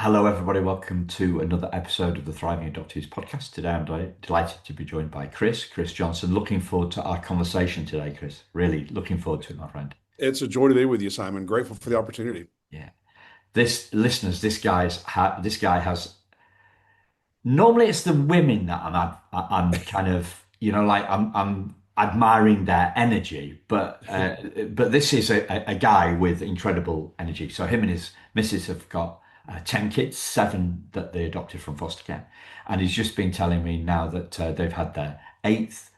Hello, everybody. Welcome to another episode of the Thriving Adoptees podcast. Today, I'm delighted to be joined by Chris Johnson. Looking forward to our conversation today, Chris. Really looking forward to it, my friend. It's a joy to be with you, Simon. Grateful for the opportunity. Yeah. This listeners, this guy has. Normally, it's the women that I'm kind of like I'm admiring their energy, but this is a guy with incredible energy. So him and his missus have got 10 kids, seven that they adopted from foster care, and he's just been telling me now that they've had their eighth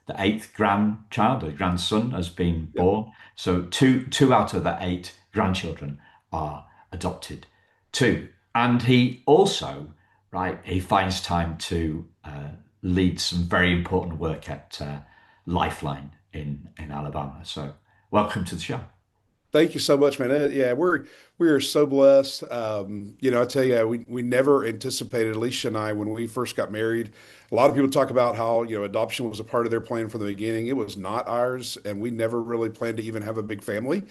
grandchild, a grandson has been Yep. born. So two out of the eight grandchildren are adopted too, and he also, right, he finds time to lead some very important work at Lifeline in Alabama. So, welcome to the show. Thank you so much, man. Yeah, we are so blessed. I tell you, we never anticipated, Alicia and I, when we first got married. A lot of people talk about how, adoption was a part of their plan from the beginning. It was not ours, and we never really planned to even have a big family.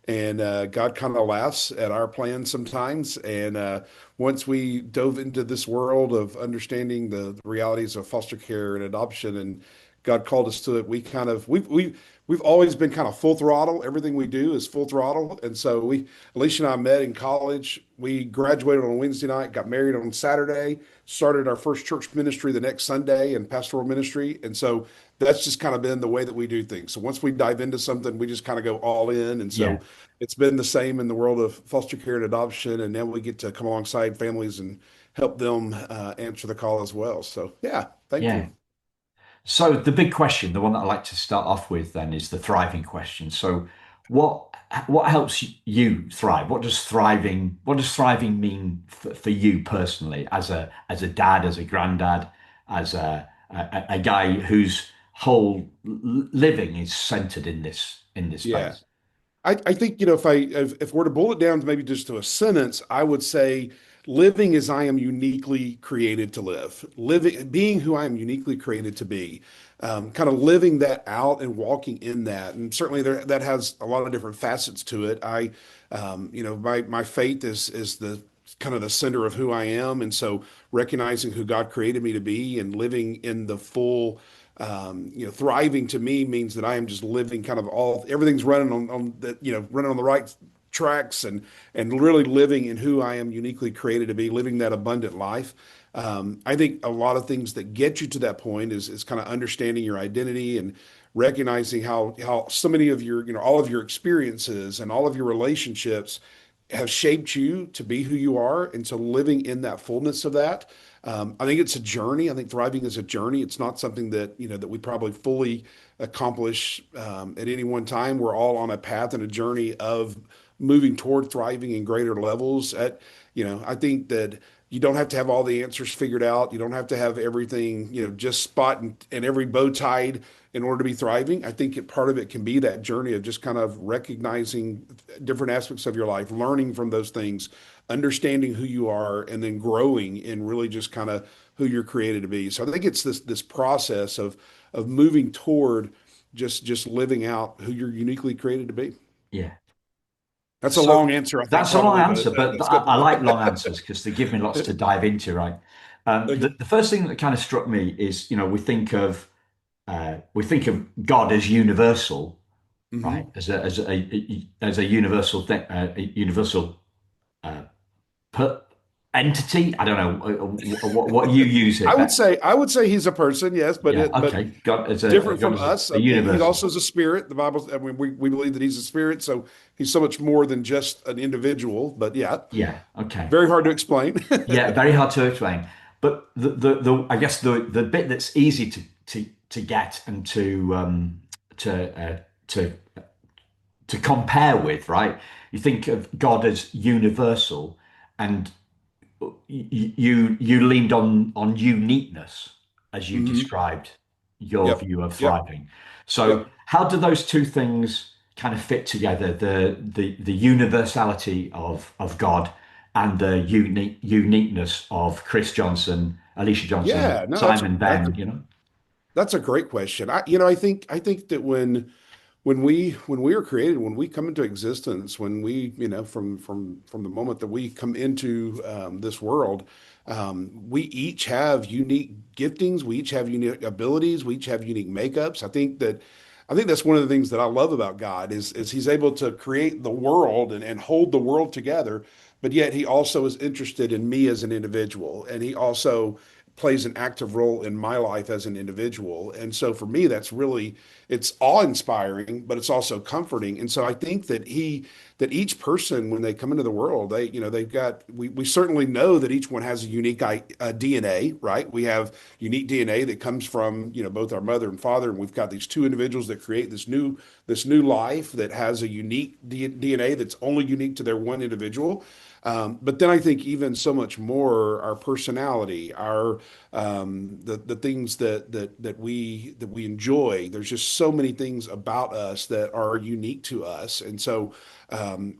And God kind of laughs at our plans sometimes. And once we dove into this world of understanding the realities of foster care and adoption, and God called us to it, we've always been kind of full throttle. Everything we do is full throttle. And so Alicia and I met in college. We graduated on a Wednesday night, got married on Saturday, started our first church ministry the next Sunday in pastoral ministry. And so that's just kind of been the way that we do things. So once we dive into something, we just kind of go all in. And Yeah, so it's been the same in the world of foster care and adoption. And now we get to come alongside families and help them answer the call as well. So yeah, yeah. thankful. So the big question, the one that I like to start off with, then, is the thriving question. So, what helps you thrive? What does thriving mean for you personally, as a dad, as a granddad, as a guy whose whole living is centered in this Yeah. space? I think, if we're to boil it down to maybe just to a sentence, I would say living as I am uniquely created to live, living, being who I am uniquely created to be, kind of living that out and walking in that. And certainly that has a lot of different facets to it. My faith is the kind of the center of who I am. And so recognizing who God created me to be and living in the full thriving to me means that I am just living kind of everything's running on the, running on the right tracks and really living in who I am uniquely created to be, living that abundant life. I think a lot of things that get you to that point is kind of understanding your identity and recognizing how so many of your, all of your experiences and all of your relationships have shaped you to be who you are. And so living in that fullness of that, I think it's a journey. I think thriving is a journey. It's not something that, that we probably fully accomplish at any one time. We're all on a path and a journey of moving toward thriving in greater levels. I think that you don't have to have all the answers figured out. You don't have to have everything, just spot and every bow tied in order to be thriving. I think part of it can be that journey of just kind of recognizing different aspects of your life, learning from those things, understanding who you are, and then growing in really just kind of who you're created to be. So I think it's this process of moving toward just living out who you're uniquely created to be. Yeah. That's a So long answer, I think, that's a long probably, but answer, but that's I good. like long answers because they give me lots to dive into, right? The, Okay. the first thing that kind of struck me is, we think of God as universal, right? Hmm. As a universal thing, a universal uh, per entity. I don't know what you use here, but I would say he's a person, yes, yeah, but okay. God as a different God from as us. a He universal. also is a spirit. The Bible, I mean, we believe that he's a spirit, so he's so much more than just an individual. But yeah, Yeah, okay. very hard to explain. Yeah, very hard to explain. But the I guess the bit that's easy to get and to compare with, right? You think of God as universal, and you leaned on uniqueness as you Hmm. described your Yep. view of Yep. thriving. So Yep. how do those two things kind of fit together? The universality of God and the uniqueness of Chris Johnson, Alicia Johnson, Yeah. No, Simon that's Ben. that's a great question. I think that when when we are created, when we come into existence, when we, from the moment that we come into this world, we each have unique giftings, we each have unique abilities, we each have unique makeups. I think that's one of the things that I love about God is He's able to create the world and hold the world together, but yet He also is interested in me as an individual, and He also plays an active role in my life as an individual. And so for me, that's really, it's awe-inspiring, but it's also comforting. And so I think that each person, when they come into the world, they've got, we certainly know that each one has a unique DNA, right? We have unique DNA that comes from, both our mother and father, and we've got these two individuals that create this new life that has a unique DNA that's only unique to their one individual. But then I think even so much more, our personality, our the things that we enjoy. There's just so many things about us that are unique to us, and so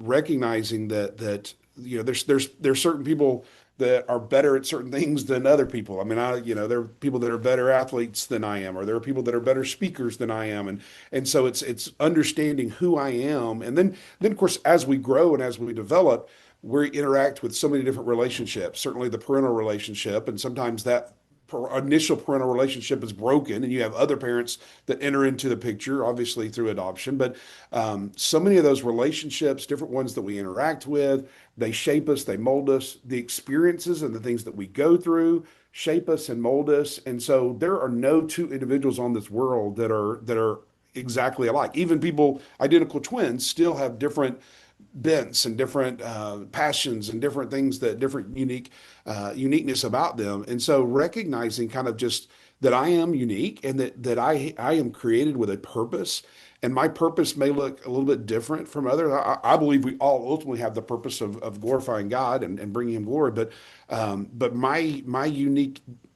recognizing that there's certain people that are better at certain things than other people. I mean, there are people that are better athletes than I am, or there are people that are better speakers than I am, and so it's understanding who I am, and then of course as we grow and as we develop, we interact with so many different relationships. Certainly the parental relationship, and sometimes that initial parental relationship is broken, and you have other parents that enter into the picture, obviously through adoption. But so many of those relationships, different ones that we interact with, they shape us, they mold us. The experiences and the things that we go through shape us and mold us. And so there are no two individuals on this world that are exactly alike. Even people, identical twins, still have different bents and different passions and different things, that different uniqueness about them. And so recognizing kind of just that I am unique, and that I am created with a purpose, and my purpose may look a little bit different from others. I believe we all ultimately have the purpose of glorifying God and bringing Him glory, but the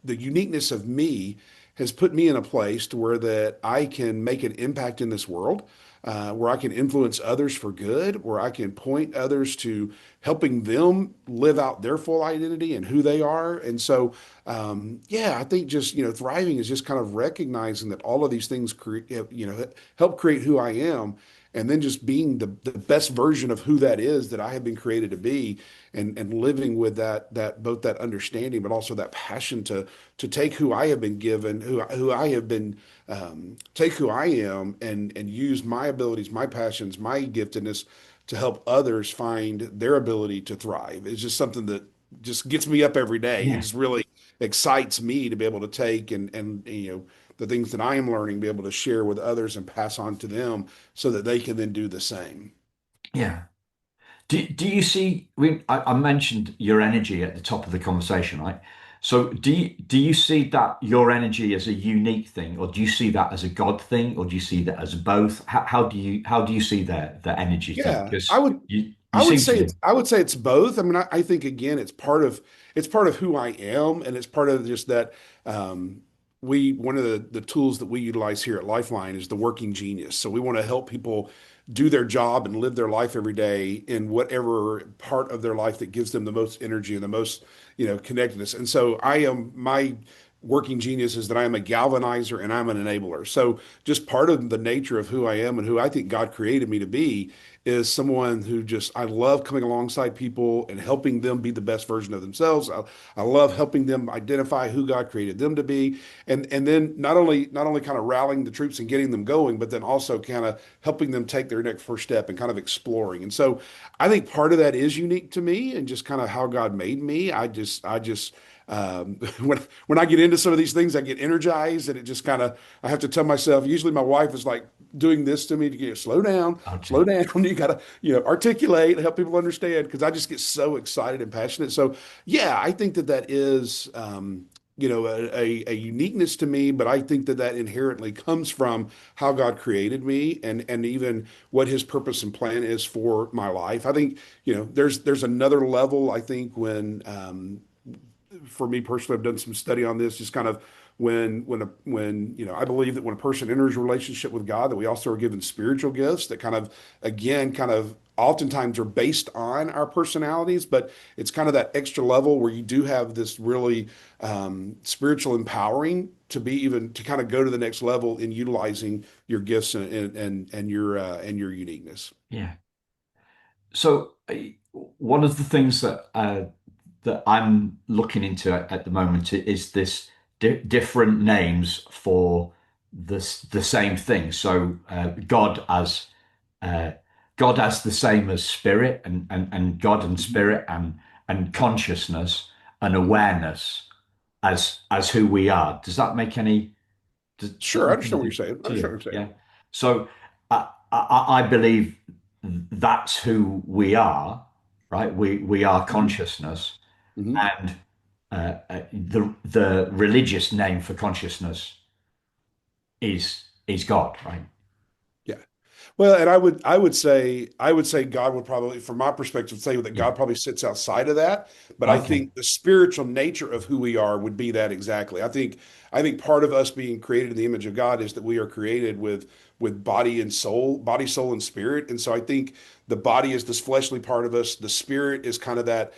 uniqueness of me has put me in a place to where that I can make an impact in this world, where I can influence others for good, where I can point others to helping them live out their full identity and who they are. And so, yeah, I think just, thriving is just kind of recognizing that all of these things help create who I am. And then just being the best version of who that is that I have been created to be, and living with that both that understanding, but also that passion to take who I have been given, who I have been, take who I am, and use my abilities, my passions, my giftedness to help others find their ability to thrive. It's just something that just gets me up every day. It Yeah. just really excites me to be able to take and the things that I am learning, be able to share with others and pass on to them so that they can then do the same. Yeah. Do you see, I mentioned your energy at the top of the conversation, right? So do you see that your energy as a unique thing, or do you see that as a God thing, or do you see that as both? How do you see the energy thing? Yeah, I Because would you I would seem say to be. it's both. I mean, I think again, it's part of who I am, and it's part of just that we one of the tools that we utilize here at Lifeline is the working genius. So we want to help people do their job and live their life every day in whatever part of their life that gives them the most energy and the most, connectedness. And so my working genius is that I am a galvanizer and I'm an enabler. So just part of the nature of who I am and who I think God created me to be is someone who just, I love coming alongside people and helping them be the best version of themselves. I love helping them identify who God created them to be. And then not only kind of rallying the troops and getting them going, but then also kind of helping them take their next first step and kind of exploring. And so I think part of that is unique to me and just kind of how God made me. When I get into some of these things, I get energized, and it just kind of, I have to tell myself, usually my wife is like doing this to me to get, slow down, slow Okay. down. You gotta, articulate, help people understand, because I just get so excited and passionate. So yeah, I think that is, a uniqueness to me, but I think that inherently comes from how God created me, and even what His purpose and plan is for my life. I think, there's another level, I think, when, for me personally, I've done some study on this, just kind of when I believe that when a person enters a relationship with God, that we also are given spiritual gifts that kind of, again, kind of oftentimes are based on our personalities, but it's kind of that extra level where you do have this really spiritual empowering to be even to kind of go to the next level in utilizing your gifts and your uniqueness. Yeah. So one of the things that I'm looking into at the moment is this different names for the same thing. So uh, God as the same as spirit and God and Mhm. spirit and consciousness and Mhm. awareness as who we are. Does that make any does that Sure, I make understand what you're anything saying. I to understand you? what you're saying. Yeah. So I believe that's who we are, right? We are Mhm. consciousness, Mhm. and the religious name for consciousness is God, right? Yeah. Well, and I would say God would probably, from my perspective, say that Yeah. God probably sits outside of that. But I Okay. think the spiritual nature of who we are would be that exactly. I think part of us being created in the image of God is that we are created with body and soul, body, soul, and spirit. And so I think the body is this fleshly part of us. The spirit is kind of that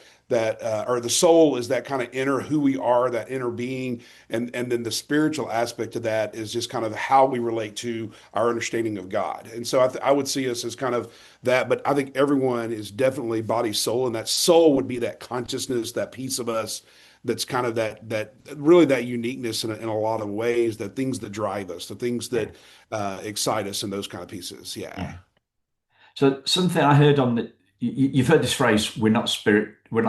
or the soul is that kind of inner who we are, that inner being, and then the spiritual aspect of that is just kind of how we relate to our understanding of God. And so I would see us as kind of that, but I think everyone is definitely body, soul, and that soul would be that consciousness, that piece of us that's kind of that really that uniqueness in a lot of ways, the things that drive us, the things Yeah. that excite us, and those kind of pieces. Yeah. Yeah. So something I heard on the you've heard this phrase, we're not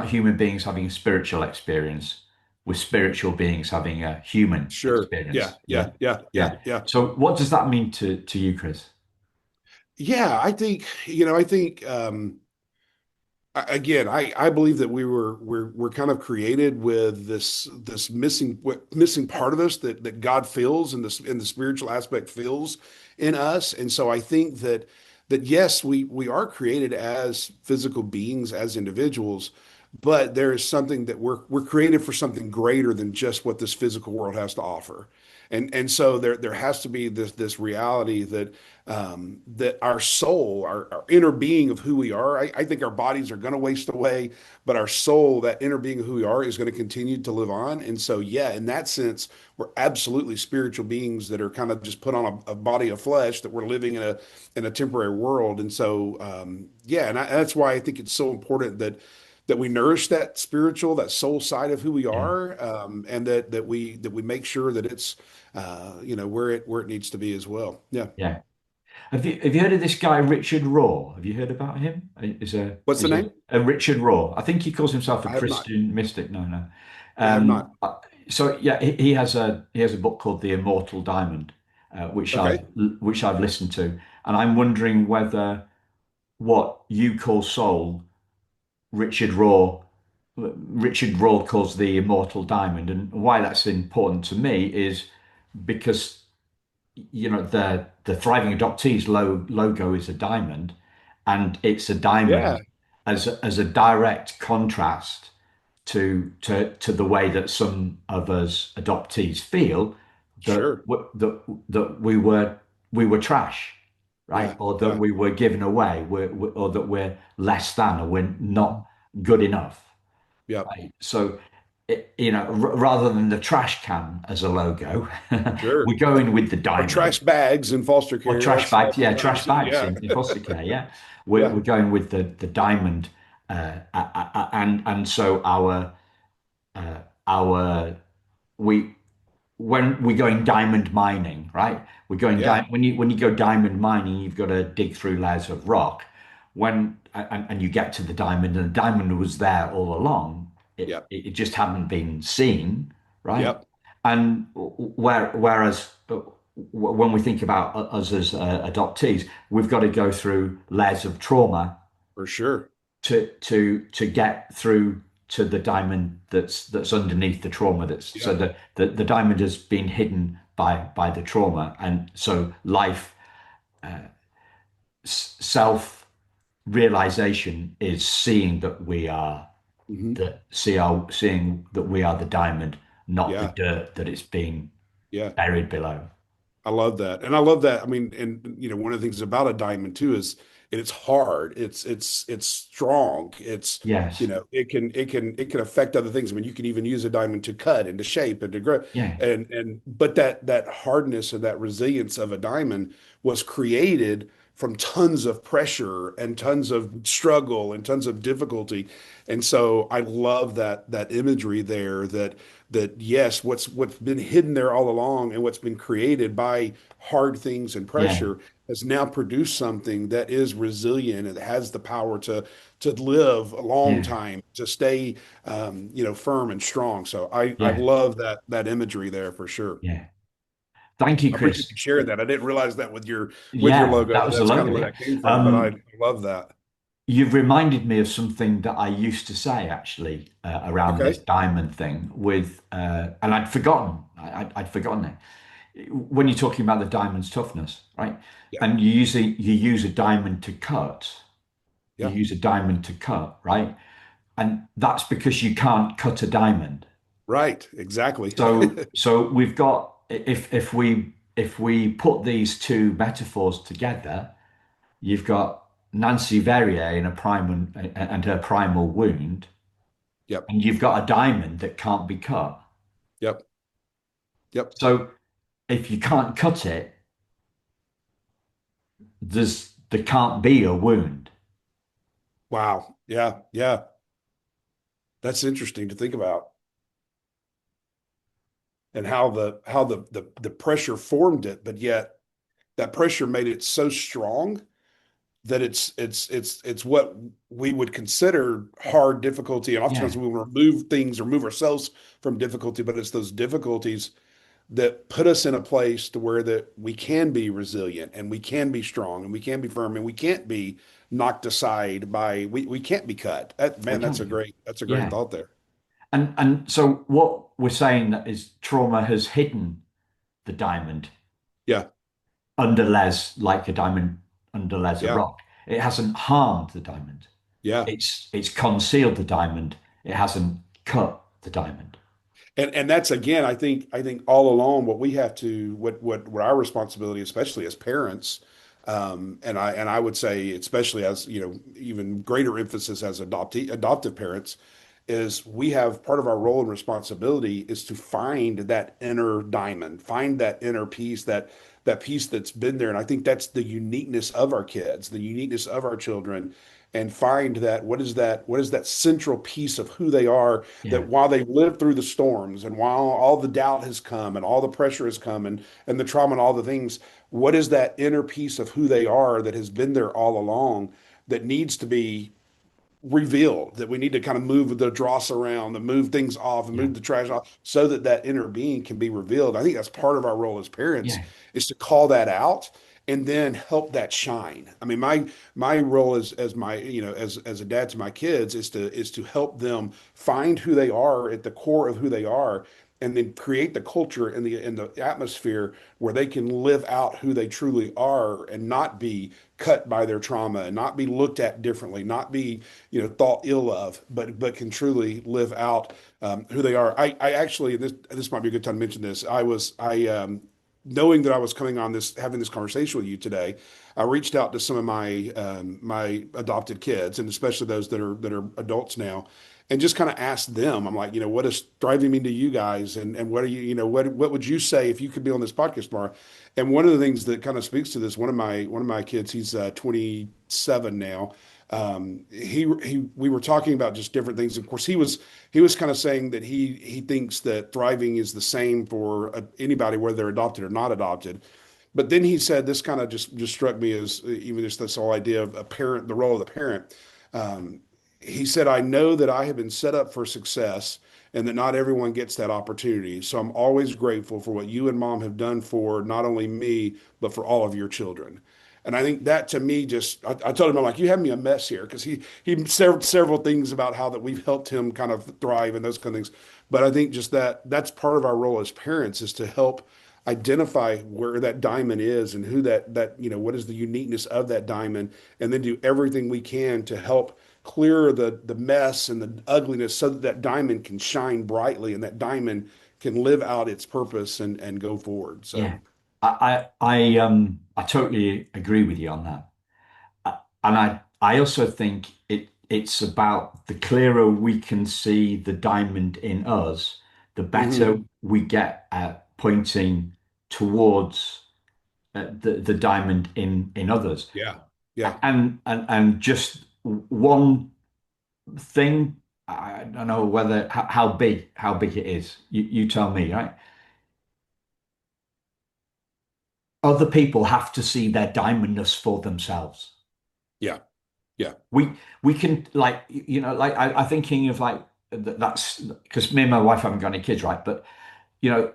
human beings having a spiritual experience. We're spiritual beings having a human Sure. Yeah. experience. Yeah. Yeah. Yeah. Yeah. Yeah. Yeah. So what does that mean to you, Chris? Yeah. Again, I believe that we're kind of created with this missing part of us that God feels and the spiritual aspect feels in us. And so I think that yes, we are created as physical beings, as individuals, but there is something that we're created for something greater than just what this physical world has to offer. And so there has to be this reality that our soul, our inner being of who we are, I think our bodies are going to waste away, but our soul, that inner being of who we are, is going to continue to live on. And so, yeah, in that sense, we're absolutely spiritual beings that are kind of just put on a body of flesh that we're living in a temporary world. And so, yeah, and that's why I think it's so important that we nourish that spiritual, that soul side of who we Yeah. are, and that we make sure that it's where it needs to be as well. Yeah. Yeah. Have you heard of this guy Richard Raw? Have you heard about him? What's the name? A Richard Raw. I think he calls himself a I have not. Christian mystic. No, no. I have not. So yeah, he has a book called The Immortal Diamond, Okay. which I've listened to, and I'm wondering whether what you call soul, Richard Raw, Richard Raw calls the Immortal Diamond, and why that's important to me is because the Thriving Adoptees logo is a diamond, and it's a Yeah. diamond as a direct contrast to the way that some of us adoptees feel Sure. that we were trash, right? Yeah. Or that Yeah. we were given away, or that we're less than, or we're not good enough. Yep. Right? So, rather than the trash can as a logo, Sure. we're going with the Or diamond. trash bags in foster Or care. trash That's bags, yeah, trash oftentimes, bags yeah. in foster care, yeah. Yeah. We're going with the diamond, and so our we when we're going diamond mining, right? We're going Yeah. when you go diamond mining, you've got to dig through layers of rock. And you get to the diamond, and the diamond was there all along. Yep. It just hadn't been seen, right? Yep. And whereas when we think about us as adoptees, we've got to go through layers of trauma For sure. to get through to the diamond that's underneath the trauma that's so Yeah. the diamond has been hidden by the trauma, and so life self realization is seeing that we are Hmm. seeing that we are the diamond, not the Yeah. dirt that it's been Yeah. buried below. I love that. And I love that. I mean, and one of the things about a diamond too is and it's hard. It's strong. It's, Yes. it can affect other things. I mean, you can even use a diamond to cut and to shape and to grow. Yeah. And but that hardness and that resilience of a diamond was created from tons of pressure and tons of struggle and tons of difficulty. And so I love that imagery there, that yes, what's been hidden there all along and what's been created by hard things and Yeah. pressure has now produced something that is resilient and has the power to live a long Yeah. time, to stay firm and strong. So I Yeah. love that imagery there for sure. Yeah. Thank you, I appreciate Chris. you sharing that. I didn't realize that with your Yeah, logo that that was the that's kind of logo. where Yeah. that came from. But I Um, love that. you've reminded me of something that I used to say actually around this Okay. diamond thing and I'd forgotten. I'd forgotten it. When you're talking about the diamond's toughness, right? Yeah. And you use a diamond to cut. You Yeah. use a diamond to cut, right? And that's because you can't cut a diamond. Right. Exactly. So we've got if we put these two metaphors together, you've got Nancy Verrier in a primal and her primal wound, Yep. and you've got a diamond that can't be cut. Yep. Yep. So if you can't cut it, there can't be a wound. Wow. Yeah. Yeah. That's interesting to think about, and how the pressure formed it, but yet that pressure made it so strong that it's what we would consider hard difficulty. And oftentimes Yeah, we will remove things or move ourselves from difficulty, but it's those difficulties that put us in a place to where that we can be resilient and we can be strong and we can be firm and we can't be knocked aside by we can't be cut. we Man, can't be cut. that's a great Yeah, thought there. and so what we're saying that is trauma has hidden the diamond Yeah, under les like a diamond under les a yeah, rock. It hasn't harmed the diamond. yeah. It's concealed the diamond. It hasn't cut the diamond. And that's again, I think all along what we have to what our responsibility, especially as parents, and I would say especially as even greater emphasis as adoptive parents, is we have part of our role and responsibility is to find that inner diamond, find that inner piece, that piece that's been there. And I think that's the uniqueness of our kids, the uniqueness of our children, and find that what is that central piece of who they are, Yeah, that while they've lived through the storms and while all the doubt has come and all the pressure has come and the trauma and all the things, what is that inner piece of who they are that has been there all along, that needs to be revealed, that we need to kind of move the dross around and move things off and yeah, move the trash off so that that inner being can be revealed. I think that's part of our role as parents, yeah, is to call that out and then help that shine. I mean, my role as my as a dad to my kids is to help them find who they are at the core of who they are, and then create the culture and the atmosphere where they can live out who they truly are and not be cut by their trauma and not be looked at differently, not be thought ill of, but can truly live out who they are. I actually, this might be a good time to mention this. Knowing that I was coming on this, having this conversation with you today, I reached out to some of my adopted kids, and especially those that are adults now, and just kind of asked them. I'm like, what is driving me to you guys, and what are what would you say if you could be on this podcast tomorrow? And one of the things that kind of speaks to this, one of my kids, he's 27 now. We were talking about just different things. Of course, he was kind of saying that he thinks that thriving is the same for anybody, whether they're adopted or not adopted. But then he said this kind of just struck me as even just this whole idea of a parent, the role of the parent. Um, he said, I know that I have been set up for success and that not everyone gets that opportunity. So I'm always grateful for what you and mom have done for not only me, but for all of your children. And I think that to me, just I told him, I'm like, you have me a mess here, because he said several things about how that we've helped him kind of thrive and those kind of things. But I think just that's part of our role as parents, is to help identify where that diamond is and who that what is the uniqueness of that diamond, and then do everything we can to help clear the mess and the ugliness so that that diamond can shine brightly and that diamond can live out its purpose and go forward. So yeah. I totally agree with you on that. and I also think it's about the clearer we can see the diamond in us, the better Hmm. we get at pointing towards the diamond in others. Yeah. Yeah. And just one thing, I don't know whether how big it is. You tell me, right? Other people have to see their diamondness for themselves. Yeah. Yeah. We can like like I'm thinking of like that's because me and my wife haven't got any kids, right? But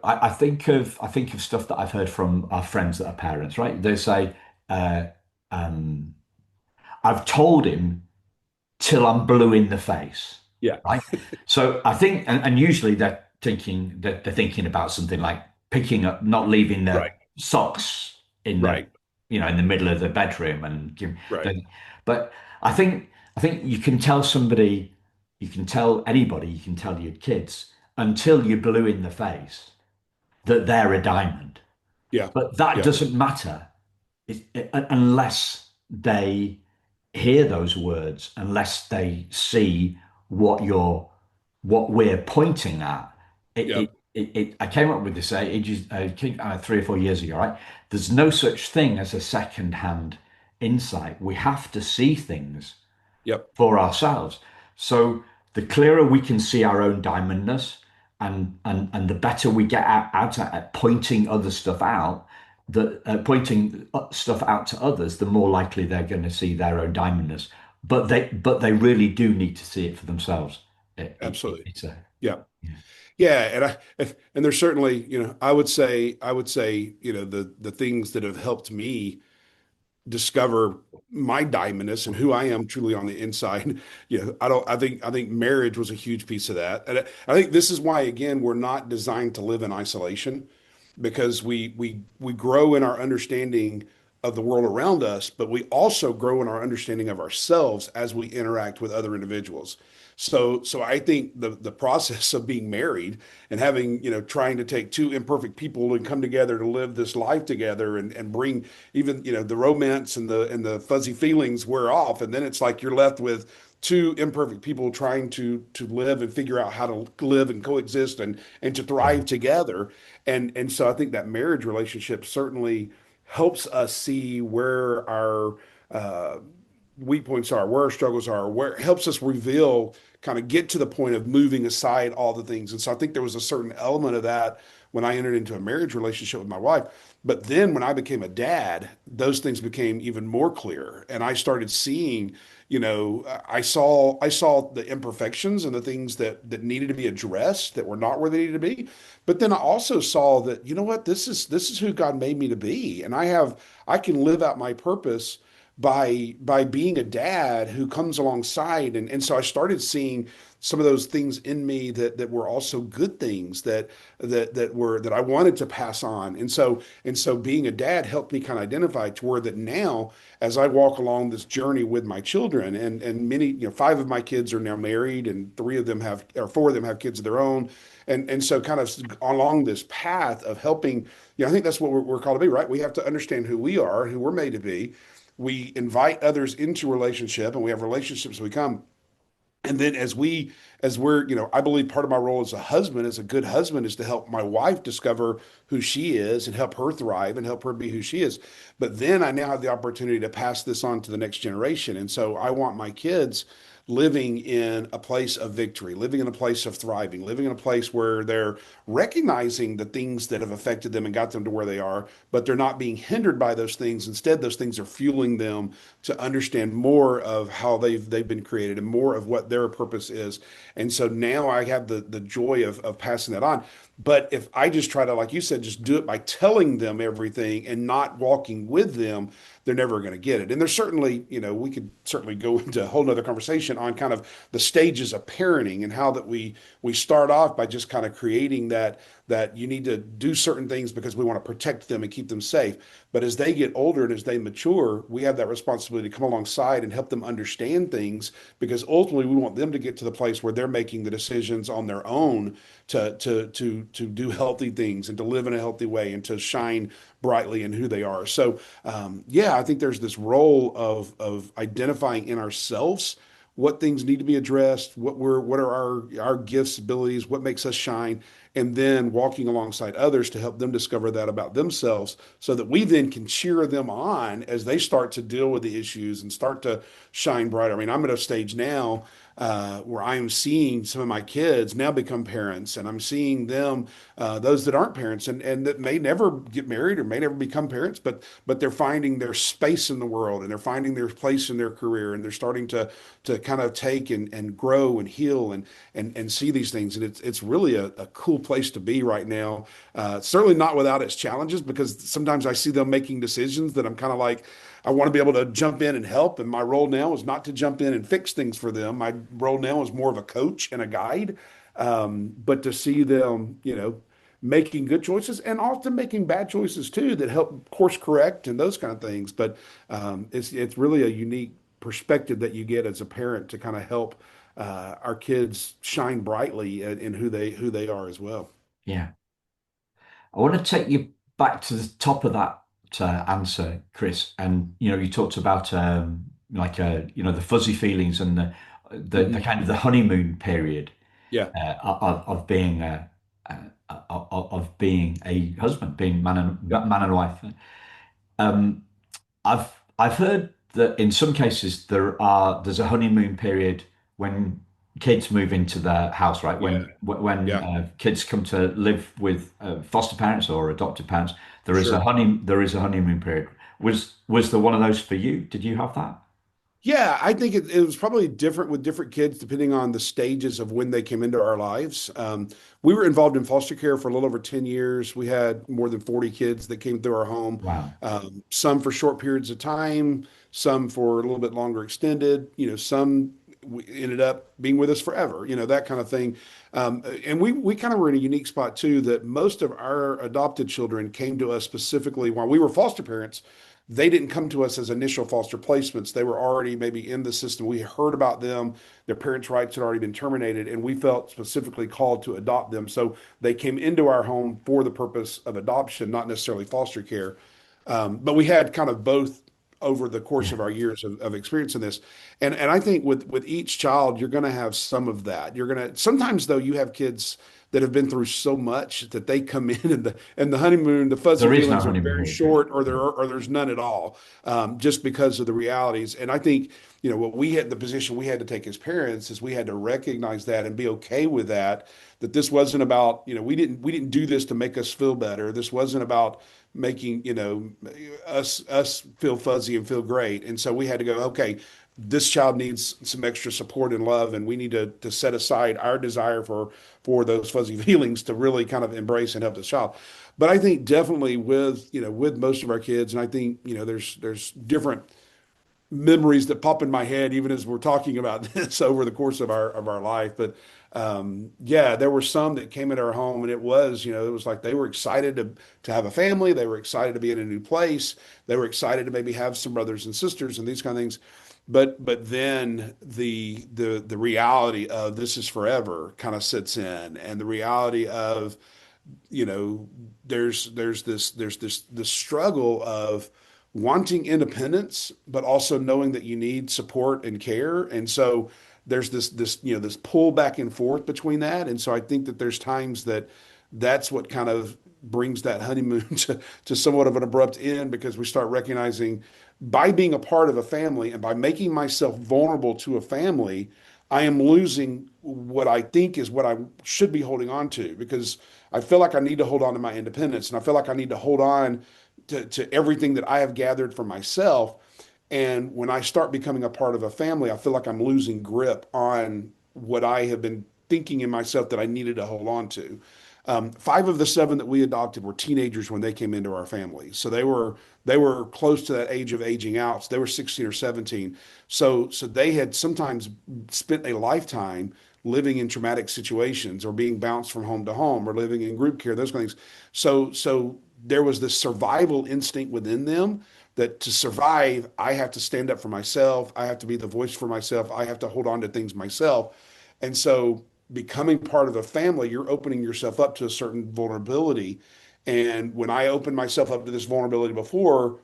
I think of stuff that I've heard from our friends that are parents, right? They say, uh, um, "I've told him till I'm blue in the face," Yeah. right? So I think, and usually they're thinking about something like picking up, not leaving Right. their socks in the, Right. in the middle of the bedroom and Right. the, but I think you can tell somebody, you can tell anybody, you can tell your kids until you're blue in the face that they're a diamond, Yeah. but that Yeah. doesn't matter unless they hear those words, unless they see what we're pointing at. Yep. I came up with this ages, 3 or 4 years ago, right? There's no such thing as a second-hand insight. We have to see things Yep. for ourselves. So the clearer we can see our own diamondness, and the better we get at pointing other stuff out, that pointing stuff out to others, the more likely they're going to see their own diamondness. But they really do need to see it for themselves. Absolutely. It's a Yeah. yeah. Yeah, and there's certainly, I would say, the things that have helped me discover my diamondness and who I am truly on the inside. I think marriage was a huge piece of that. And I think this is why, again, we're not designed to live in isolation, because we grow in our understanding of the world around us, but we also grow in our understanding of ourselves as we interact with other individuals. So I think the process of being married and having, trying to take two imperfect people and come together to live this life together and bring even, the romance and the fuzzy feelings wear off. And then it's like you're left with two imperfect people trying to live and figure out how to live and coexist and to Yeah. thrive together. And so I think that marriage relationship certainly helps us see where our uh, weak points are, where our struggles are, where it helps us reveal, kind of get to the point of moving aside all the things. And so I think there was a certain element of that when I entered into a marriage relationship with my wife. But then when I became a dad, those things became even more clear. And I started seeing, I saw the imperfections and the things that needed to be addressed that were not where they needed to be. But then I also saw that, what, this is who God made me to be. And I can live out my purpose by being a dad who comes alongside. And so I started seeing some of those things in me that were also good things that I wanted to pass on. And so being a dad helped me kind of identify to where that now, as I walk along this journey with my children, and many, five of my kids are now married, and three of them have, or four of them have kids of their own. And so kind of along this path of helping, I think that's what we're called to be, right? We have to understand who we are, who we're made to be. We invite others into relationship, and we have relationships we come. And then as we're, I believe part of my role as a husband, as a good husband, is to help my wife discover who she is and help her thrive and help her be who she is. But then I now have the opportunity to pass this on to the next generation. And so I want my kids living in a place of victory, living in a place of thriving, living in a place where they're recognizing the things that have affected them and got them to where they are, but they're not being hindered by those things. Instead, those things are fueling them to understand more of how they've been created and more of what their purpose is. And so now I have the joy of passing that on. But if I just try to, like you said, just do it by telling them everything and not walking with them, they're never going to get it. And there's certainly, we could certainly go into a whole nother conversation on kind of the stages of parenting and how that we start off by just kind of creating that you need to do certain things because we want to protect them and keep them safe. But as they get older and as they mature, we have that responsibility to come alongside and help them understand things, because ultimately we want them to get to the place where they're making the decisions on their own to do healthy things and to live in a healthy way and to shine brightly in who they are. So yeah, I think there's this role of identifying in ourselves what things need to be addressed, what are our gifts, abilities, what makes us shine, and then walking alongside others to help them discover that about themselves, so that we then can cheer them on as they start to deal with the issues and start to shine brighter. I mean, I'm at a stage now where I am seeing some of my kids now become parents, and I'm seeing them, those that aren't parents and that may never get married or may never become parents, but they're finding their space in the world and they're finding their place in their career, and they're starting to kind of take and grow and heal and see these things. And it's really a cool place to be right now. Certainly not without its challenges, because sometimes I see them making decisions that I'm kind of like, I want to be able to jump in and help. And my role now is not to jump in and fix things for them. My role now is more of a coach and a guide. But to see them, making good choices and often making bad choices too that help course correct and those kind of things. But it's really a unique perspective that you get as a parent to kind of help our kids shine brightly in who they are as well. Yeah. I want to take you back to the top of that answer, Chris. And you talked about the fuzzy feelings and the Mhm. kind of the honeymoon period Yeah, of being of being a husband, being yeah, man and wife. Um, I've heard that in some cases there's a honeymoon period when kids move into their house, right? yeah, When yeah, kids come to live with foster parents or adopted parents, sure. there is a honeymoon period. Was there one of those for you? Did you have that? Yeah, I think it was probably different with different kids depending on the stages of when they came into our lives. We were involved in foster care for a little over 10 years. We had more than 40 kids that came through our home, Wow. some for short periods of time, some for a little bit longer extended, some ended up being with us forever, that kind of thing. And we kind of were in a unique spot too, that most of our adopted children came to us specifically while we were foster parents. They didn't come to us as initial foster placements. They were already maybe in the system. We heard about them. Their parents' rights had already been terminated, and we felt specifically called to adopt them. So they came into our home for the purpose of adoption, not necessarily foster care. But we had kind of both over the course Yeah. of our years of experience in this. And I think with each child, you're going to have some of that. You're going to sometimes though you have kids that have been through so much that they come in and the honeymoon, the fuzzy There is no feelings are honeymoon very period. Yeah. short or there's none at all, just because of the realities. And I think, what we had the position we had to take as parents is we had to recognize that and be okay with that, that this wasn't about, we didn't do this to make us feel better. This wasn't about making, us feel fuzzy and feel great. And so we had to go, okay, this child needs some extra support and love, and we need to set aside our desire for those fuzzy feelings to really kind of embrace and help this child. But I think definitely with most of our kids, and I think there's different memories that pop in my head even as we're talking about this over the course of our life. But yeah, there were some that came into our home, and it was like they were excited to have a family. They were excited to be in a new place. They were excited to maybe have some brothers and sisters and these kind of things. But then the reality of this is forever kind of sits in, and the reality of you know, there's this struggle of wanting independence, but also knowing that you need support and care. And so there's this pull back and forth between that. And so I think that there's times that's what kind of brings that honeymoon to somewhat of an abrupt end, because we start recognizing by being a part of a family and by making myself vulnerable to a family, I am losing what I think is what I should be holding on to, because I feel like I need to hold on to my independence, and I feel like I need to hold on to everything that I have gathered for myself. And when I start becoming a part of a family, I feel like I'm losing grip on what I have been thinking in myself that I needed to hold on to. Five of the seven that we adopted were teenagers when they came into our family, so they were close to that age of aging out. So they were 16 or 17. So they had sometimes spent a lifetime living in traumatic situations or being bounced from home to home or living in group care, those kind of things. So there was this survival instinct within them that to survive, I have to stand up for myself. I have to be the voice for myself. I have to hold on to things myself. And so becoming part of a family, you're opening yourself up to a certain vulnerability. And when I opened myself up to this vulnerability before,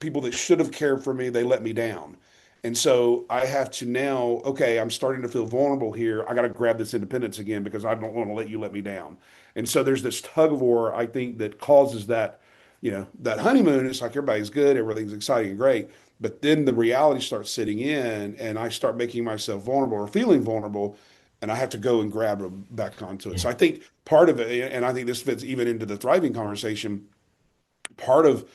people that should have cared for me, they let me down. And so I have to now, okay, I'm starting to feel vulnerable here. I got to grab this independence again because I don't want to let you let me down. And so there's this tug of war, I think, that causes that, that honeymoon. It's like everybody's good, everything's exciting and great. But then the reality starts sitting in, and I start making myself vulnerable or feeling vulnerable, and I have to go and grab them back onto it. Yeah. So I think part of it, and I think this fits even into the thriving conversation, part of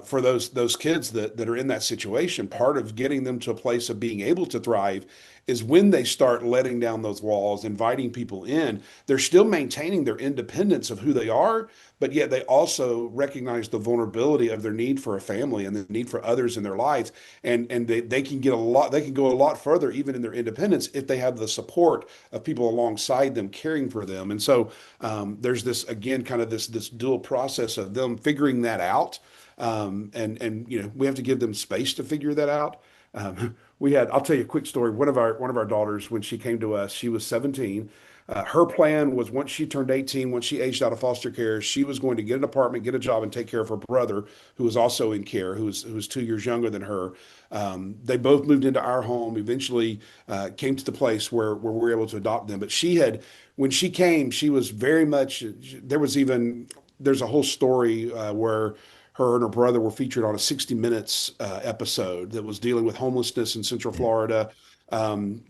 for those kids that are in that situation, part of getting them to a place of being able to thrive is when they start letting down those walls, inviting people in. They're still maintaining their independence of who they are, but yet they also recognize the vulnerability of their need for a family and the need for others in their lives. And they can get a lot, they can go a lot further even in their independence if they have the support of people alongside them caring for them. And so there's this again kind of this dual process of them figuring that out, and we have to give them space to figure that out. I'll tell you a quick story. One of our daughters, when she came to us, she was 17. Her plan was once she turned 18, once she aged out of foster care, she was going to get an apartment, get a job, and take care of her brother, who was also in care, who was 2 years younger than her. They both moved into our home. Eventually, came to the place where we were able to adopt them. But when she came, she was very much. There's a whole story where her and her brother were featured on a 60 Minutes episode that was dealing with homelessness in Central Yeah. Florida.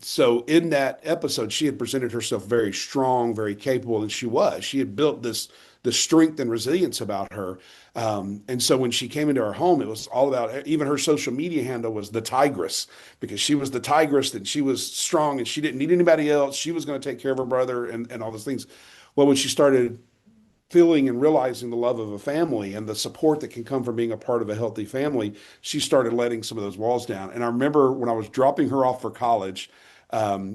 So in that episode, she had presented herself very strong, very capable, and she was. She had built this strength and resilience about her. And so when she came into our home, it was all about, even her social media handle was the Tigress, because she was the Tigress and she was strong and she didn't need anybody else. She was going to take care of her brother and all those things. Well, when she started feeling and realizing the love of a family and the support that can come from being a part of a healthy family, she started letting some of those walls down. And I remember when I was dropping her off for college,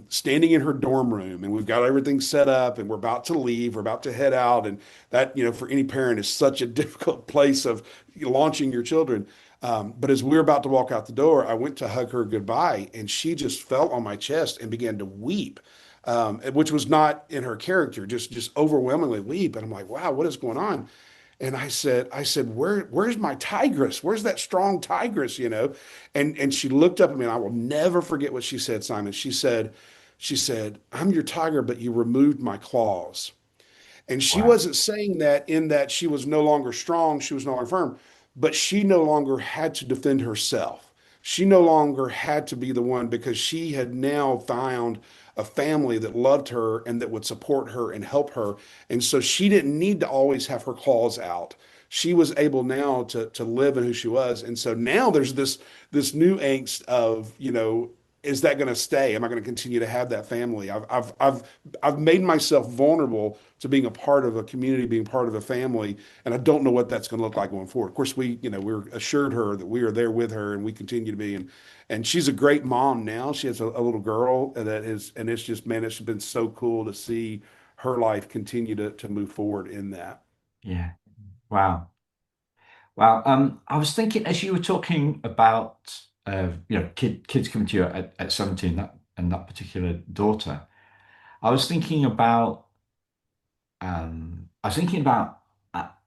standing in her dorm room, and we've got everything set up, and we're about to leave, we're about to head out, and that, for any parent is such a difficult place of launching your children. But as we were about to walk out the door, I went to hug her goodbye, and she just fell on my chest and began to weep, which was not in her character, just overwhelmingly weep. And I'm like, wow, what is going on? And I said, where's my tigress? Where's that strong tigress? And she looked up at me, and I will never forget what she said, Simon. She said, I'm your tiger, but you removed my claws. And she Wow. wasn't saying that in that she was no longer strong, she was no longer firm, but she no longer had to defend herself. She no longer had to be the one, because she had now found a family that loved her and that would support her and help her. And so she didn't need to always have her claws out. She was able now to live in who she was. And so now there's this new angst of, is that going to stay? Am I going to continue to have that family? I've made myself vulnerable to being a part of a community, being part of a family, and I don't know what that's going to look like going forward. Of course, we're assured her that we are there with her, and we continue to be. And she's a great mom now. She has a little girl and it's just, man, it's been so cool to see her life continue to move forward in that. Yeah. Wow. Wow. I was thinking as you were talking about kids coming to you at 17, that particular daughter, I was thinking about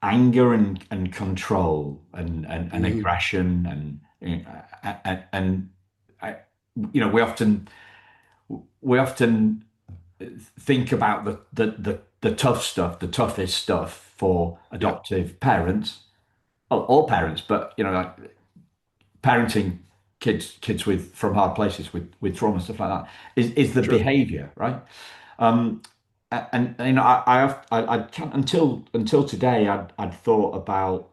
anger and control and Hmm. aggression and I, we often think about the tough stuff, the toughest stuff for Yeah, adoptive parents, all parents, but like parenting kids with from hard places with trauma stuff like that is the sure. behavior, right? Um, and I can't until today I'd thought about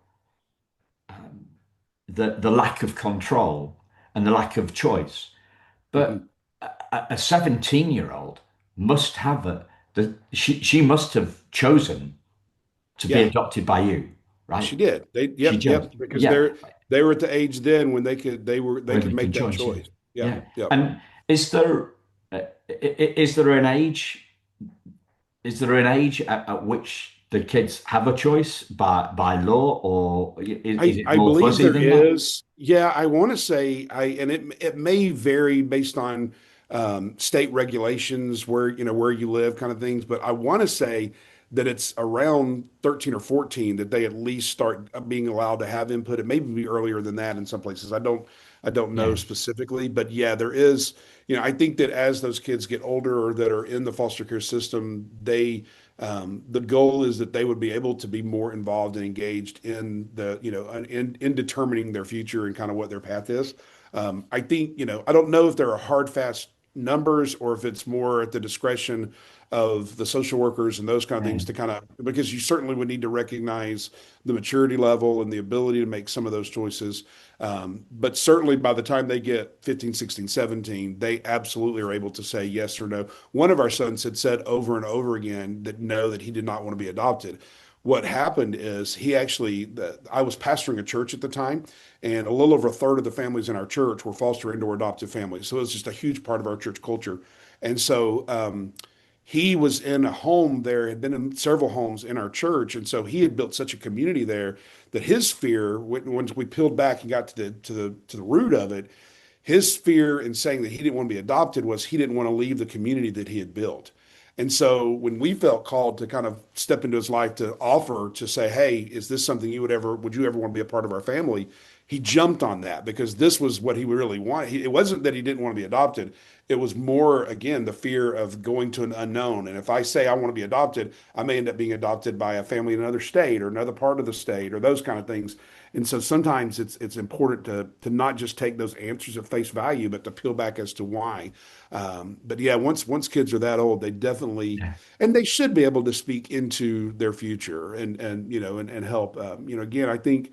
the lack of control and the lack of choice. Hmm. But a 17-year-old must have she must have chosen to be Yeah, adopted by you, right? she did. She Yep, chose, yep, because yeah, they were at the age then when they when could they can make that choose, yeah, choice. Yep, yeah. yep. And uh, is there an age? Is there an age at which the kids have a choice by law, or is it I more believe fuzzy there than that? is. Yeah, I want to say and it may vary based on state regulations where where you live, kind of things. But I want to say that it's around 13 or 14 that they at least start being allowed to have input. It may be earlier than that in some places. I don't know Yeah, specifically, but yeah, there is. I think that as those kids get older or that are in the foster care system, the goal is that they would be able to be more involved and engaged in in determining their future and kind of what their path is. I think, I don't know if there are hard, fast numbers or if it's more at the discretion of the social workers and those kind of yeah, things to kind of, because you certainly would need to recognize the maturity level and the ability to make some of those choices. But certainly by the time they get 15, 16, 17, they absolutely are able to say yes or no. One of our sons had said over and over again that no, that he did not want to be adopted. What happened is I was pastoring a church at the time, and a little over a third of the families in our church were foster and or adoptive families. So it was just a huge part of our church culture. And so he was in a home there, had been in several homes in our church. And so he had built such a community there that his fear, once we peeled back and got to the root of it, his fear in saying that he didn't want to be adopted was he didn't want to leave the community that he had built. And so when we felt called to kind of step into his life to offer to say, hey, is this something would you ever want to be a part of our family? He jumped on that because this was what he really wanted. It wasn't that he didn't want to be adopted. It was more, again, the fear of going to an unknown. And if I say I want to be adopted, I may end up being adopted by a family in another state or another part of the state or those kind of things. And so sometimes it's important to not just take those answers at face value, but to peel back as to why. But yeah, once kids are that old, they definitely yeah, and they should be able to speak into their future and help. Again, I think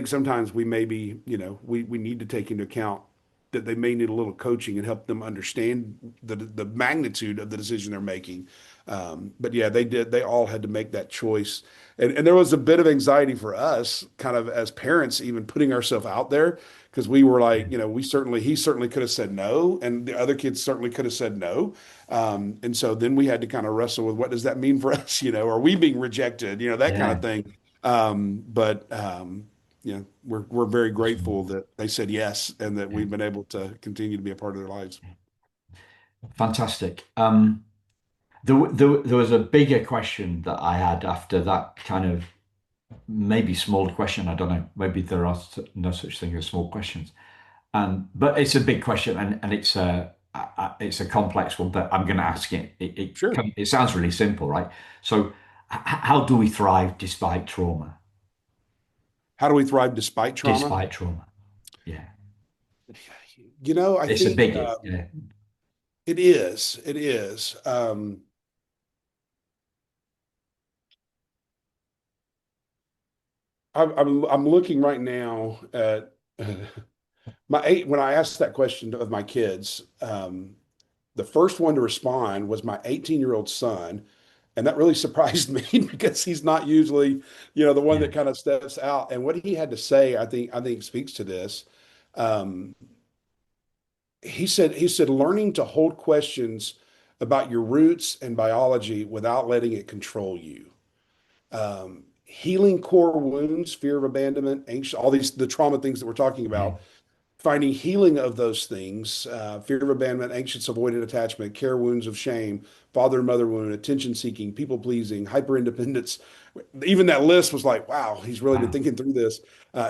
sometimes we maybe we need to take into account that they may need a little coaching and help them understand the magnitude of the decision they're making. But yeah, they all had to make that choice. And there was a bit of anxiety for us, kind of as parents, even putting ourselves out there, because we were yeah, like, he certainly could have said no, and the other kids certainly could have said no. And so then we had to kind of wrestle with what does that mean for us? Are we being rejected? That kind of yeah. thing. But we're very grateful Awesome. that they said yes and that Yeah. we've been able to continue to be a part of their lives. Fantastic. There was a bigger question that I had after that kind of maybe small question. I don't know. Maybe there are no such thing as small questions. But it's a big question, and it's a complex one. But I'm going to ask it. Sure. It sounds really simple, right? So, how do we thrive despite trauma? How do we thrive despite trauma? Despite trauma, yeah, I it's a think biggie. Yeah, it is. It is. I'm looking right now at my eight when I asked that question of my kids. The first one to respond was my 18-year-old son, and that really surprised me because he's not usually, the one yeah, that kind of steps out. And what he had to say, I think speaks to this. Um, he said learning to hold questions about your roots and biology without letting it control you. Healing core wounds, fear of abandonment, anxious, all these the trauma things that we're talking yeah, about, finding healing of those things, fear of abandonment, anxious avoidant attachment, care wounds of shame, father and mother wound, attention seeking, people pleasing, hyper independence. Even that list was like, wow, he's really been wow, thinking through this.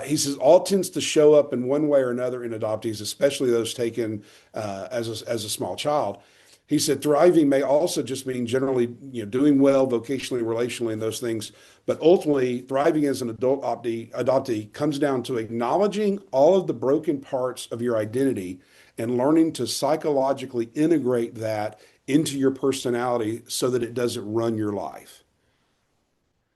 He says all tends to show up in one way or another in adoptees, especially those taken as a small child. He said thriving may also just mean generally, doing well vocationally, relationally, and those things. But ultimately, thriving as an adoptee comes down to acknowledging all of the broken parts of your identity and learning to psychologically integrate that into your personality so that it doesn't run your life.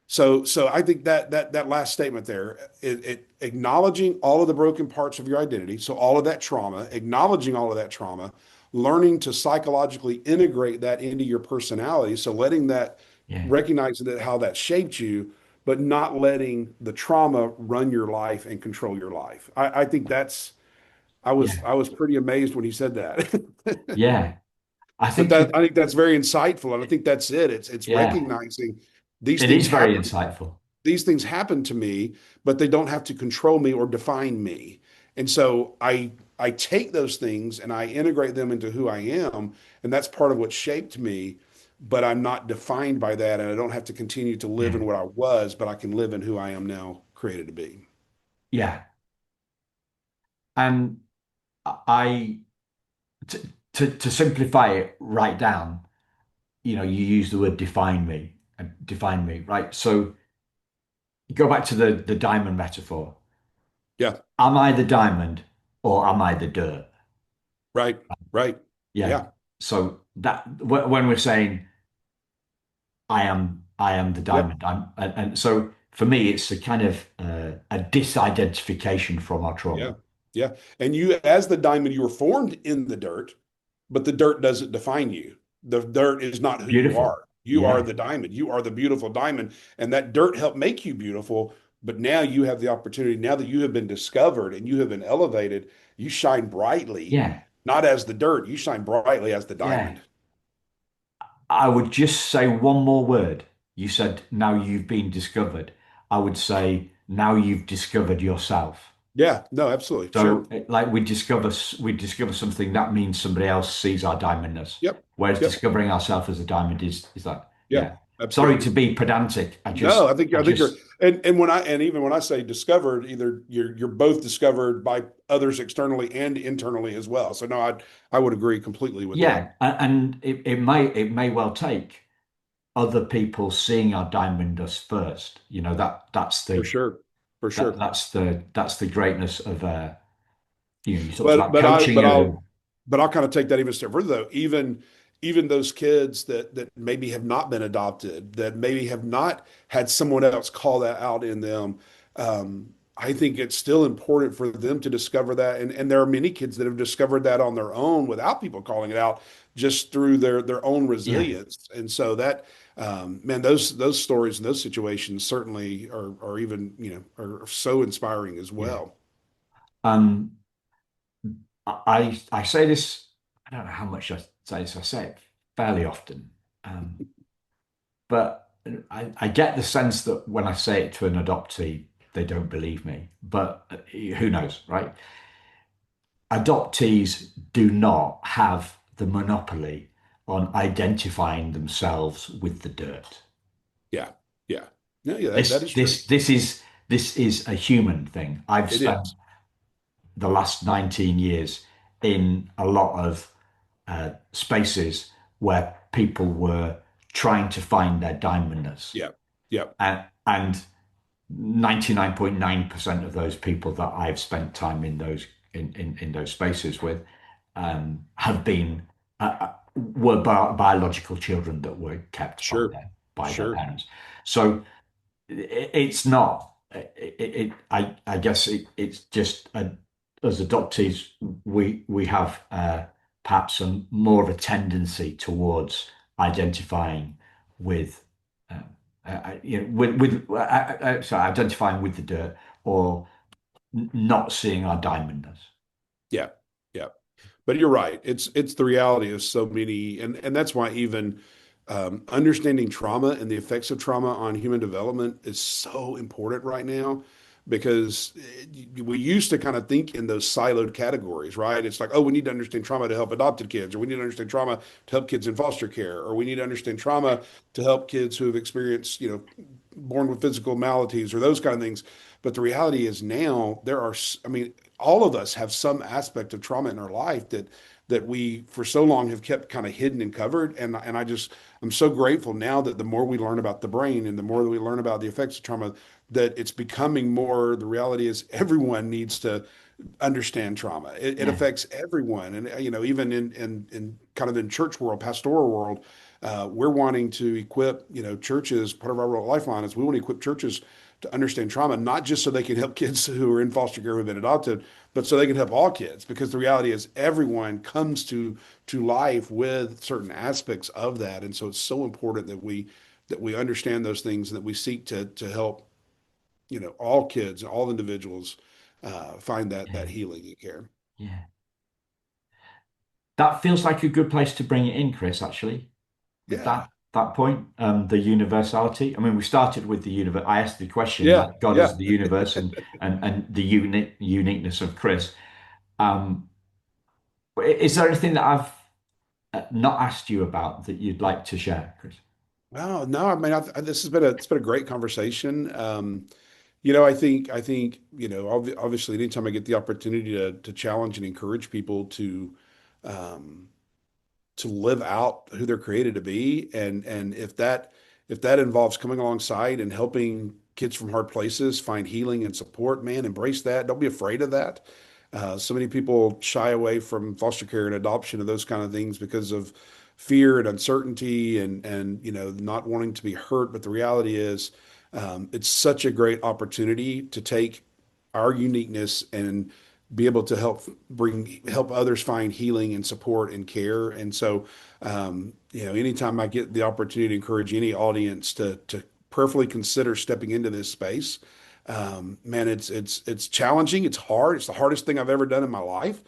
So I think that last statement there, it acknowledging all of the broken parts of your identity, so all of that trauma, acknowledging all of that trauma, learning to psychologically integrate that into your personality, so letting that yeah, recognizing that how that shaped you, but not letting the trauma run your life and control your life. I think that's I was yeah, I was pretty amazed when he said that. yeah. I But think for that I think that's very insightful, and I think that's it. It's yeah, recognizing. These It things is very happen. insightful. These things happen to me, but they don't have to control me or define me. And so I take those things and I integrate them into who I am, and that's part of what shaped me. But I'm not defined by that, and I don't have to continue to live Yeah. in what I was, but I can live in who I am now created to be. Yeah. And I, to, to simplify it right down, you use the word define me, right? So go back to the diamond metaphor. Yeah, Am I the diamond or am I the dirt? right, right. Yeah. Yeah, So that when we're saying I am the yep, diamond, and so for me, it's a kind of a disidentification from our yeah, trauma. yeah. And you, as the diamond, you were formed in the dirt, but the dirt doesn't define you. The dirt is not who you Beautiful. are. You are Yeah. the diamond. You are the beautiful diamond. And that dirt helped make you beautiful. But now you have the opportunity, now that you have been discovered and you have been elevated, you shine brightly, Yeah. not as the dirt, you shine brightly as the Yeah. diamond. I would just say one more word. You said now you've been discovered. I would say now you've discovered yourself. Yeah, no, absolutely. So, Sure. like we discover something that means somebody else sees our diamondness. Yep. Whereas Yep. discovering ourselves as a diamond is that, Yep. yeah. Sorry to Absolutely. be pedantic. I No, just, I I think you're just, and when I and even when I say discovered, either you're both discovered by others externally and internally as well. So no, I would agree completely with that. yeah. And it may well take other people seeing our diamond us first. That's For the sure. For that sure. that's the greatness of you talked But about but I coaching but a I'll kind of take that even a step further though. Even those kids that maybe have not been adopted, that maybe have not had someone else call that out in them. I think it's still important for them to discover that. And there are many kids that have discovered that on their own without people calling it out, just through their own yeah, resilience. And so that man, those stories and those situations certainly are even, are so inspiring as yeah. well. Um, I say this. I don't know how much I say this. I say it fairly often, but I get the sense that when I say it to an adoptee, they don't believe me. But who knows, right? Adoptees do not have the monopoly on identifying themselves with the dirt. Yeah. Yeah. No, yeah, that This is true. this this is this is a human thing. I've It spent is. the last 19 years in a lot of spaces where people were trying to find their diamondness. Yeah. Yeah. And 99.9% of those people that I've spent time in those spaces with have been were biological children that were kept by Sure. their Sure. parents. So it's not. I guess it's just as adoptees, we have perhaps more of a tendency towards identifying with, sorry, identifying with the dirt or not seeing our diamondness. Yeah. Yeah. But you're right. It's the reality of so many, and that's why even understanding trauma and the effects of trauma on human development is so important right now because we used to kind of think in those siloed categories, right? It's like, oh, we need to understand trauma to help adopted kids, or we need to understand trauma to help kids in foster care, or we need to understand trauma to help kids who have experienced, born with physical maladies or those kind of things. But the reality is now there are, I mean, all of us have some aspect of trauma in our life that we for so long have kept kind of hidden and covered. And I'm so grateful now that the more we learn about the brain and the more that we learn about the effects of trauma, that it's becoming more, the reality is everyone needs to understand trauma. It Yeah, affects everyone. And, even in kind of in church world, pastoral world, we're wanting to equip, churches. Part of our role at Lifeline is we want to equip churches to understand trauma, not just so they can help kids who are in foster care who have been adopted, but so they can help all kids. Because the reality is everyone comes to life with certain aspects of that. And so it's so important that we understand those things and that we seek to help, all kids, all individuals find that yeah, healing and care. yeah. That feels like a good place to bring it in, Chris, actually, with Yeah. that. that point, the universality. I mean, we started with the universe. I asked the question, Yeah, like God yeah. is the universe, and the uniqueness of Chris. Um, is there anything that I've not asked you about that you'd like to share, Chris? Well, no, I mean, this has been it's been a great conversation. I think, obviously, anytime I get the opportunity to challenge and encourage people um, to live out who they're created to be, and if that involves coming alongside and helping kids from hard places find healing and support, man, embrace that. Don't be afraid of that. So many people shy away from foster care and adoption and those kind of things because of fear and uncertainty and not wanting to be hurt. But the reality is, it's such a great opportunity to take our uniqueness and be able to help others find healing and support and care. And so, anytime I get the opportunity to encourage any audience to prayerfully consider stepping into this space, man, it's challenging. It's hard. It's the hardest thing I've ever done in my life.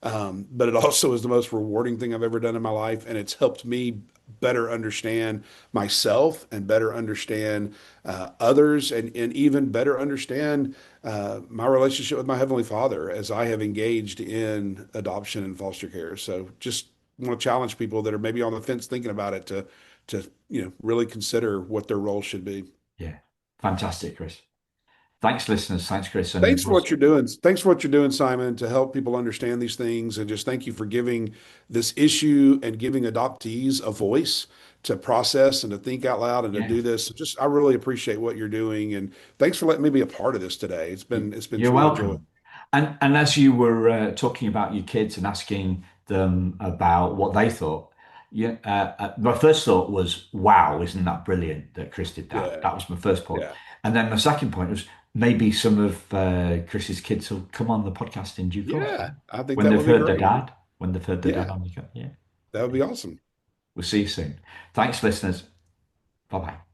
But it also is the most rewarding thing I've ever done in my life, and it's helped me better understand myself and better understand others, and even better understand my relationship with my Heavenly Father as I have engaged in adoption and foster care. So just want to challenge people that are maybe on the fence thinking about it to really consider what their role should be. Yeah, fantastic, Chris. Thanks, listeners. Thanks, Chris. And Thanks for we'll, what you're doing. Thanks for what you're doing, Simon, to help people understand these things. And just thank you for giving this issue and giving adoptees a voice to process and to think out loud and to yeah. do this. Just, I really appreciate what you're doing. And thanks for letting me be a part of this today. It's been You're truly a joy. welcome. And as you were talking about your kids and asking them about what they thought, yeah, my first thought was, "Wow, isn't that brilliant that Chris did that?" Yeah. That was my first point, Yeah. and then my second point was maybe some of Chris's kids will come on the podcast in due course Yeah. I think when that they've would be heard their great. dad, when they've heard their dad Yeah. on the. Yeah, That would yeah. be awesome. We'll see you soon. Thanks, listeners. Bye bye.